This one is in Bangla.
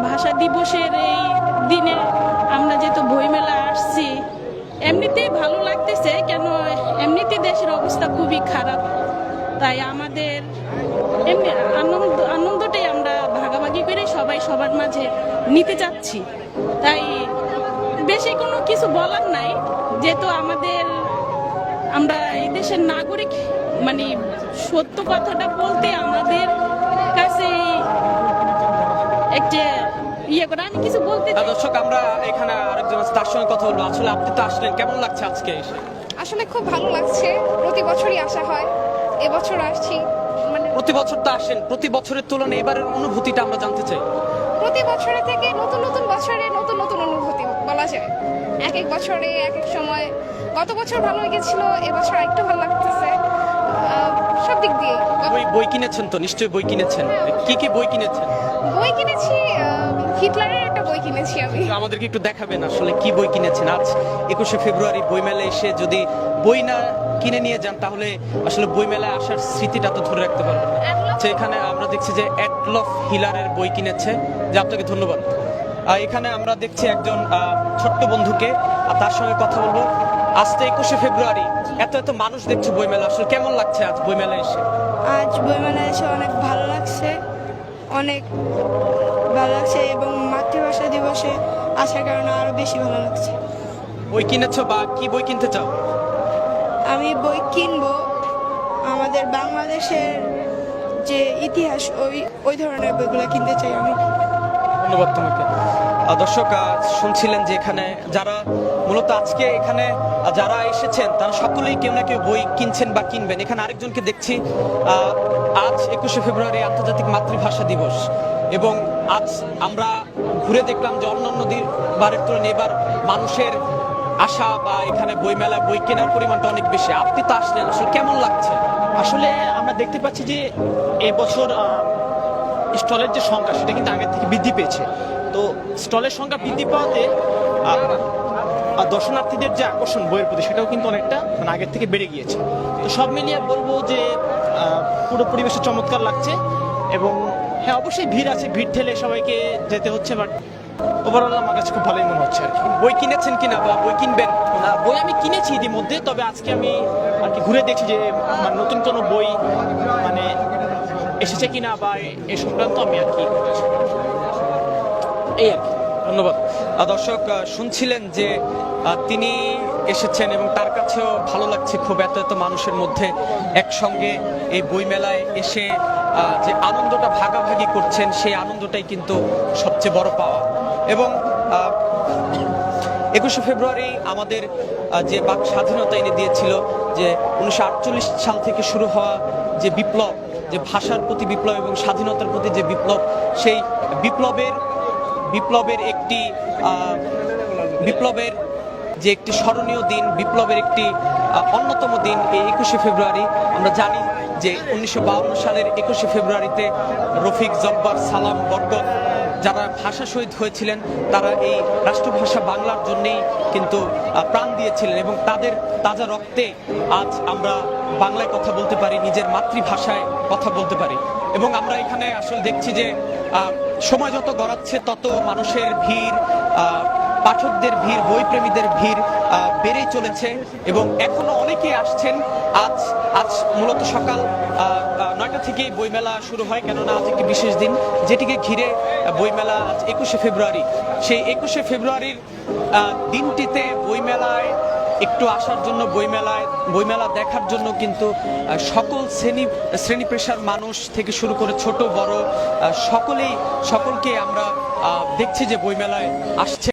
ভাষা দিবসের এই দিনে আমরা যেহেতু বইমেলা আসছি, এমনিতেই ভালো লাগতেছে। কেন, এমনিতে দেশের অবস্থা খুবই খারাপ, তাই আমাদের এমনি আনন্দটাই আমরা ভাগাভাগি করে সবাই সবার মাঝে নিতে চাচ্ছি। তাই বেশি কোনো কিছু বলার নাই, যেহেতু আমরা এই দেশের নাগরিক, মানে সত্য কথাটা বলতে আমাদের কাছে একটা করে আমি কিছু বলতে চাই। দর্শক, আমরা এখানে আরেকজন তার সঙ্গে কথা বলবো। আসলে আপনি তো আসলেন, কেমন লাগছে আজকে এসে? আসলে খুব ভালো লাগছে, প্রতি বছরই আসা হয়, এবছর আসছি। মানে প্রতি বছর তো আসেন, প্রতি বছরের তুলনায় এবারের অনুভূতিটা আমরা জানতে চাই। প্রতি বছরে থেকে নতুন নতুন বছরে নতুন নতুন অনুভূতি বলা যায়। এক এক বছরে এক এক সময়, গত বছর ভালো লেগেছিল, এবছর একটু ভালো লাগতেছে, সব দিক দিয়ে। বই কিনেছেন তো নিশ্চয়ই? বই কিনেছেন, কি কি বই কিনেছেন? বই কিনেছি, হিটলারের একটা বই কিনেছি আমি। আমাদেরকে একটু দেখাবেন আসলে কি বই কিনেছেন? আজ 21শে ফেব্রুয়ারি বইমেলায় এসে যদি বই না কিনে নিয়ে যান, তাহলে আসলে বইমেলায় আসার স্মৃতিটা তো ধরে রাখতে পারবেন না। আচ্ছা, এখানে আমরা দেখছি যে অ্যাডলফ হিলারের বই কিনেছে, যে আপনাকে ধন্যবাদ। এখানে আমরা দেখছি একজন ছোট্ট বন্ধুকে, তার সঙ্গে কথা বলবো। আজ তো 21শে ফেব্রুয়ারি, এত এত মানুষ দেখছে বইমেলা, আসলে কেমন লাগছে আজ বইমেলায় এসে? আজ বইমেলায় এসে অনেক ভালো লাগছে, অনেক ভালো লাগছে, এবং মাতৃভাষা দিবসে আসার কারণে আরো বেশি ভালো লাগছে। বই কিনেছো বা কি বই কিনতে চাও? আমি বই কিনবো, আমাদের বাংলাদেশের যে ইতিহাস, ওই ধরনের বইগুলো কিনতে চাই আমি। ধন্যবাদ তোমাকে। দর্শক, শুনছিলেন যে এখানে যারা মূলত আজকে এখানে যারা এসেছেন, তারা সকলেই কেউ না কেউ বই কিনছেন বা কিনবেন। এখানে আরেকজনকে দেখছি। আজ 21শে ফেব্রুয়ারি আন্তর্জাতিক মাতৃভাষা দিবস, এবং আজ আমরা ঘুরে দেখলাম যে অন্যান্য বারের তুলনায় এবার মানুষের আশা বা এখানে বইমেলা বই কেনার পরিমাণটা অনেক বেশি। আপনি তো আসলেন, আসলে কেমন লাগছে? আসলে আমরা দেখতে পাচ্ছি যে এবছর স্টলের যে সংখ্যা, সেটা কিন্তু আগের থেকে বৃদ্ধি পেয়েছে। তো স্টলের সংখ্যা বৃদ্ধি পাওয়াতে দর্শনার্থীদের যে আকর্ষণ বইয়ের প্রতি, সেটাও কিন্তু অনেকটা আগের থেকে বেড়ে গিয়েছে। তো সব মিলিয়ে বলবো যে পুরো পরিবেশে চমৎকার লাগছে, এবং হ্যাঁ অবশ্যই ভিড় আছে, ভিড় ঠেলে সবাইকে যেতে হচ্ছে, বাট ওভারঅল আমার কাছে খুব ভালোই মনে হচ্ছে আর কি। বই কিনেছেন কিনা বা বই কিনবেন? বই আমি কিনেছি ইতিমধ্যে, তবে আজকে আমি আর কি ঘুরে দেখছি যে নতুন কোনো বই মানে এসেছে কিনা বা এ সংক্রান্ত আমি আর কি এই আর কি। ধন্যবাদ। দর্শক, শুনছিলেন যে তিনি এসেছেন এবং তার কাছেও ভালো লাগছে খুব, এত এত মানুষের মধ্যে একসঙ্গে এই বইমেলায় এসে যে আনন্দটা ভাগাভাগি করছেন, সেই আনন্দটাই কিন্তু সবচেয়ে বড় পাওয়া। এবং 21শে ফেব্রুয়ারি আমাদের যে বাক স্বাধীনতা এনে দিয়েছিল, যে 1948 সাল থেকে শুরু হওয়া যে বিপ্লব, যে ভাষার প্রতি বিপ্লব এবং স্বাধীনতার প্রতি যে বিপ্লব, সেই বিপ্লবের যে একটি স্মরণীয় দিন, বিপ্লবের একটি অন্যতম দিন এই 21শে ফেব্রুয়ারি। আমরা জানি যে 1952 সালের 21শে ফেব্রুয়ারিতে রফিক, জব্বার, সালাম, বরকত যারা ভাষা শহীদ হয়েছিলেন, তারা এই রাষ্ট্রভাষা বাংলার জন্যেই কিন্তু প্রাণ দিয়েছিলেন, এবং তাদের তাজা রক্তে আজ আমরা বাংলায় কথা বলতে পারি, নিজের মাতৃভাষায় কথা বলতে পারি। এবং আমরা এখানে আসলে দেখছি যে সময় যত গড়াচ্ছে, তত মানুষের ভিড়, পাঠকদের ভিড়, বইপ্রেমীদের ভিড় বেড়েই চলেছে, এবং এখনো অনেকেই আসছেন। আজ মূলত সকাল 9টা থেকেই বইমেলা শুরু হয়, কেননা আজ একটি বিশেষ দিন, যেটিকে ঘিরে বইমেলা। আজ 21শে ফেব্রুয়ারি, সেই 21শে ফেব্রুয়ারির দিনটিতে বইমেলায় একটু আসার জন্য, বইমেলা দেখার জন্য কিন্তু সকল শ্রেণী পেশার মানুষ থেকে শুরু করে ছোট বড় সকলকে আমরা দেখছি যে বইমেলায় আসছে।